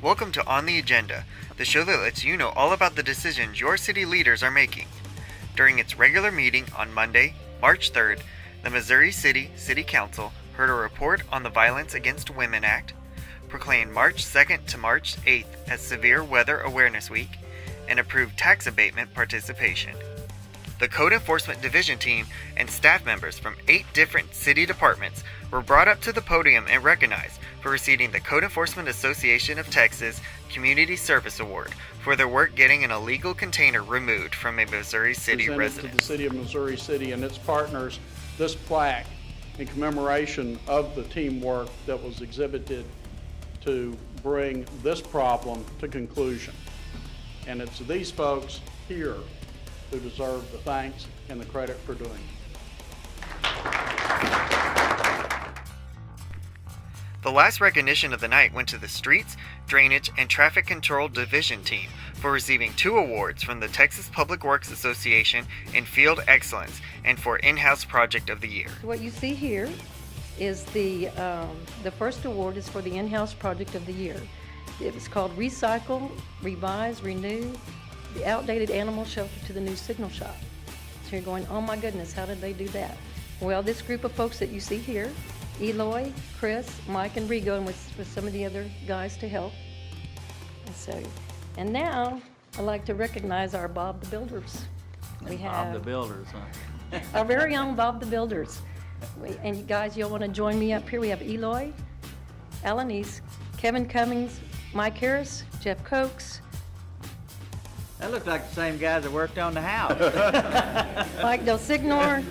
Welcome to On the Agenda, the show that lets you know all about the decisions your city leaders are making. During its regular meeting on Monday, March 3rd, the Missouri City City Council heard a report on the Violence Against Women Act, proclaimed March 2nd to March 8th as Severe Weather Awareness Week, and approved tax abatement participation. The Code Enforcement Division team and staff members from 8 different city departments were brought up to the podium and recognized for receiving the Code Enforcement Association of Texas Community Service Award for their work getting an illegal container removed from a Missouri City resident. To the City of Missouri City and its partners this plaque in commemoration of the teamwork that was exhibited to bring this problem to conclusion. And it's these folks here who deserve the thanks and the credit for doing it. The last recognition of the night went to the Streets, Drainage, and Traffic Control Division team for receiving 2 awards from the Texas Public Works Association in Field Excellence and for In-House Project of the Year. What you see here is the first award is for the In-House Project of the Year. It was called Recycle, Revise, Renew, the outdated animal shelter to the new signal shop. So you're going, oh my goodness, how did they do that? Well, this group of folks that you see here, Eloy, Chris, Mike, and Rigo, and with some of the other guys to help. And now I'd like to recognize our Bob the Builders. We have Bob the Builders, huh? our very own Bob the Builders. And you guys, you'll want to join me up here. We have Eloy, Alan East, Kevin Cummings, Mike Harris, Jeff Cokes. That looks like the same guys that worked on the house. Mike Del Signor.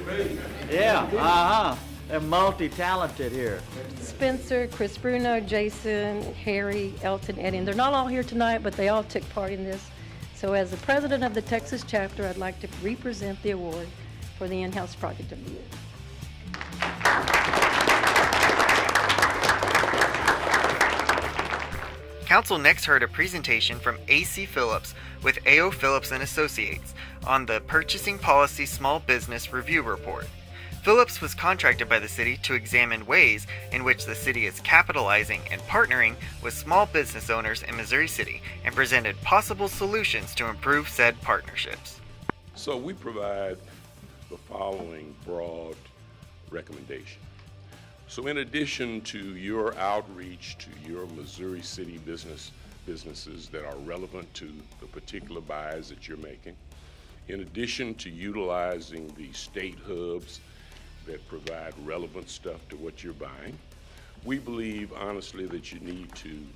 Yeah, They're multi-talented here. Spencer, Chris Bruno, Jason, Harry, Elton, Eddie. And they're not all here tonight, but they all took part in this. So as the president of the Texas chapter, I'd like to represent the award for the In-House Project of the Year. Council next heard a presentation from A.C. Phillips with A.O. Phillips and Associates on the Purchasing Policy Small Business Review Report. Phillips was contracted by the city to examine ways in which the city is capitalizing and partnering with small business owners in Missouri City and presented possible solutions to improve said partnerships. So we provide the following broad recommendation. So in addition to your outreach to your Missouri City businesses that are relevant to the particular buys that you're making, in addition to utilizing the state hubs that provide relevant stuff to what you're buying, we believe honestly that you need to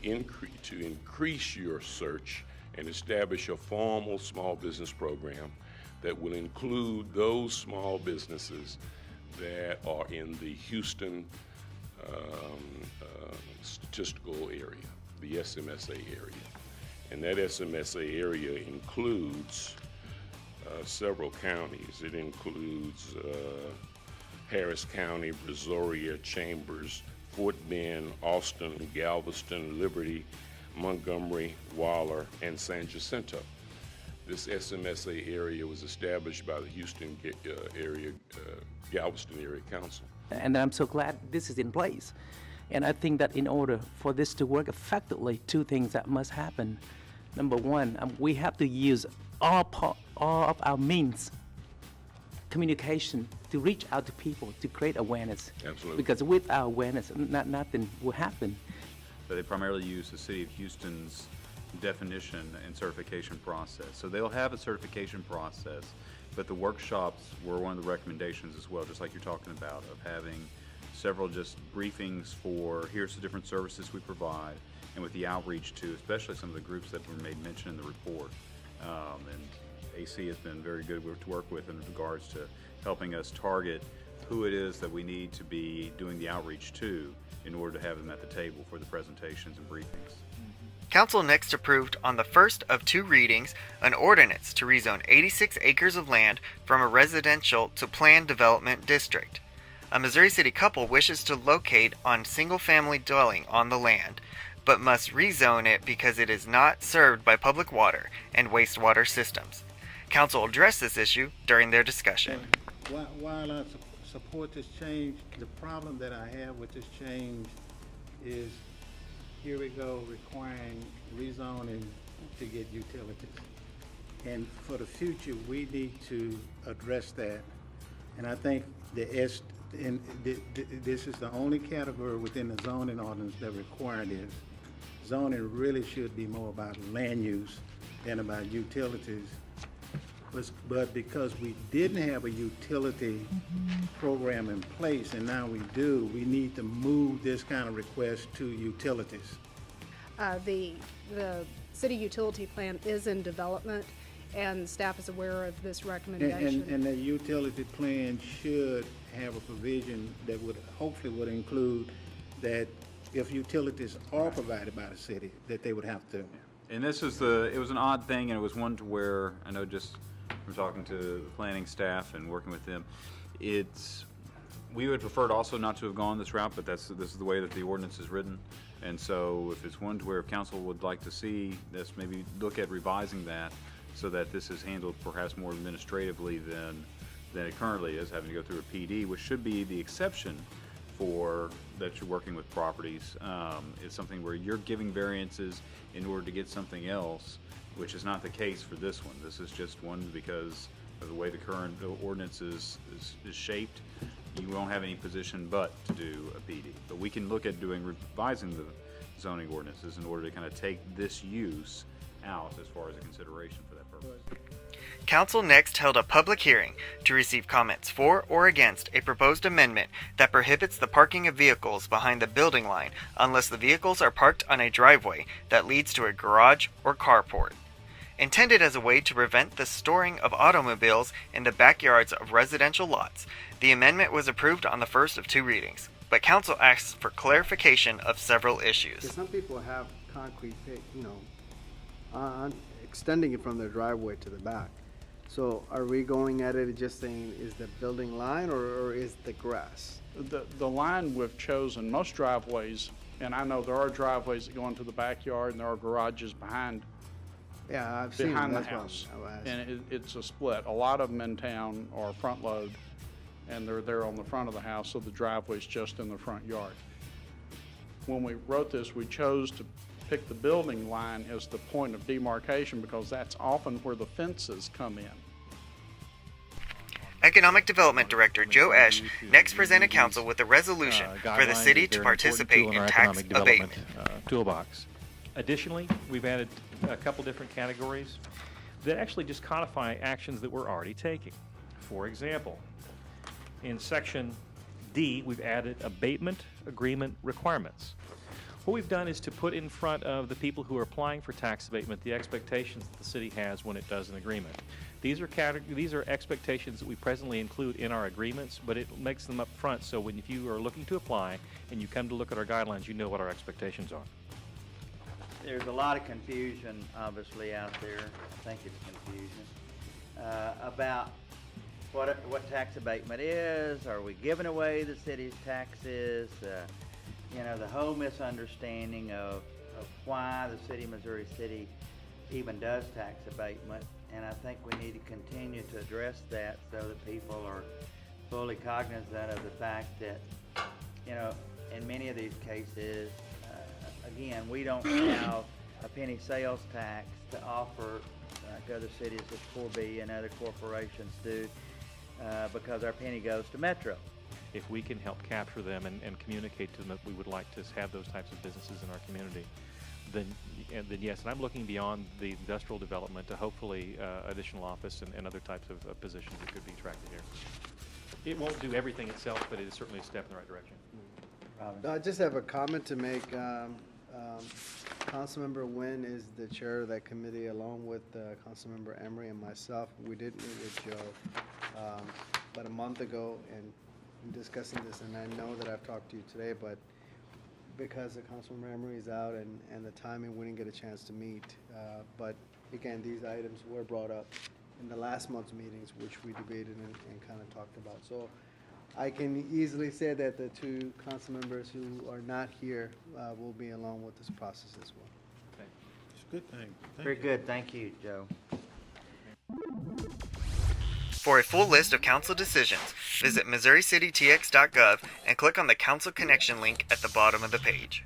increase your search and establish a formal small business program that will include those small businesses that are in the Houston statistical area, the SMSA area. And that SMSA area includes several counties. It includes Harris County, Brazoria, Chambers, Fort Bend, Austin, Galveston, Liberty, Montgomery, Waller, and San Jacinto. This SMSA area was established by the Houston Galveston Area Council. And I'm so glad this is in place. And I think that in order for this to work effectively, 2 things that must happen. Number 1, we have to use all of our means, communication, to reach out to people, to create awareness. Absolutely. Because with our awareness, nothing will happen. So they primarily use the City of Houston's definition and certification process. So they'll have a certification process, but the workshops were one of the recommendations as well, just like you're talking about, of having several just briefings for here's the different services we provide, and with the outreach to especially some of the groups that were made mention in the report. And AC has been very good to work with in regards to helping us target who it is that we need to be doing the outreach to in order to have them at the table for the presentations and briefings. Council next approved on the first of 2 readings an ordinance to rezone 86 acres of land from a residential to planned development district. A Missouri City couple wishes to locate on single-family dwelling on the land, but must rezone it because it is not served by public water and wastewater systems. Council addressed this issue during their discussion. While I support this change, the problem that I have with this change is here we go requiring rezoning to get utilities. And for the future, we need to address that. And I think this is the only category within the zoning ordinance that require this. Zoning really should be more about land use than about utilities. But because we didn't have a utility program in place, and now we do, we need to move this kind of request to utilities. The city utility plan is in development, and staff is aware of this recommendation. And the utility plan should have a provision that hopefully would include that if utilities are provided by the city, that they would have to. And it was an odd thing, and it was one to where, I know just from talking to the planning staff and working with them, we would prefer also not to have gone this route, but this is the way that the ordinance is written. And so if it's one to where council would like to see this, maybe look at revising that so that this is handled perhaps more administratively than it currently is, having to go through a PD, which should be the exception for that you're working with properties. It's something where you're giving variances in order to get something else, which is not the case for this one. This is just one because of the way the current ordinance is shaped. You won't have any position but to do a PD. But we can look at revising the zoning ordinances in order to kind of take this use out as far as a consideration for that purpose. Council next held a public hearing to receive comments for or against a proposed amendment that prohibits the parking of vehicles behind the building line unless the vehicles are parked on a driveway that leads to a garage or carport. Intended as a way to prevent the storing of automobiles in the backyards of residential lots, the amendment was approved on the first of 2 readings, but council asked for clarification of several issues. Some people have concrete pit, extending it from their driveway to the back. So are we going at it just saying is the building line or is the grass? The line we've chosen, most driveways, and I know there are driveways that go into the backyard and there are garages behind Yeah, I've seen behind them. the That's house. what I'm asking. And it's a split. A lot of them in town are front load, and they're there on the front of the house, so the driveway's just in the front yard. When we wrote this, we chose to pick the building line as the point of demarcation because that's often where the fences come in. Economic Development Director Joe Esch next presented council with a resolution for the city to participate in tax abatement. Toolbox. Additionally, we've added a couple different categories that actually just codify actions that we're already taking. For example, in section D, we've added abatement agreement requirements. What we've done is to put in front of the people who are applying for tax abatement the expectations that the city has when it does an agreement. These are expectations that we presently include in our agreements, but it makes them up front so if you are looking to apply and you come to look at our guidelines, you know what our expectations are. There's a lot of confusion, obviously, out there. I think it's confusion about what tax abatement is. Are we giving away the city's taxes? The whole misunderstanding of why the city, Missouri City, even does tax abatement. And I think we need to continue to address that so that people are fully cognizant of the fact that, in many of these cases, again, we don't have a penny sales tax to offer like other cities as 4B and other corporations do because our penny goes to Metro. If we can help capture them and communicate to them that we would like to have those types of businesses in our community, then yes, and I'm looking beyond the industrial development to hopefully additional office and other types of positions that could be attracted here. It won't do everything itself, but it is certainly a step in the right direction. I just have a comment to make. Councilmember Nguyen is the chair of that committee along with Councilmember Emery and myself. We did meet with Joe about a month ago and discussing this, and I know that I've talked to you today, but because the Councilmember Emery is out and the timing, we didn't get a chance to meet. But again, these items were brought up in the last month's meetings, which we debated and kind of talked about. So I can easily say that the 2 council members who are not here will be along with this process as well. Okay. It's a good thing. Very good. Thank you, Joe. For a full list of council decisions, visit MissouriCityTX.gov and click on the Council Connection link at the bottom of the page.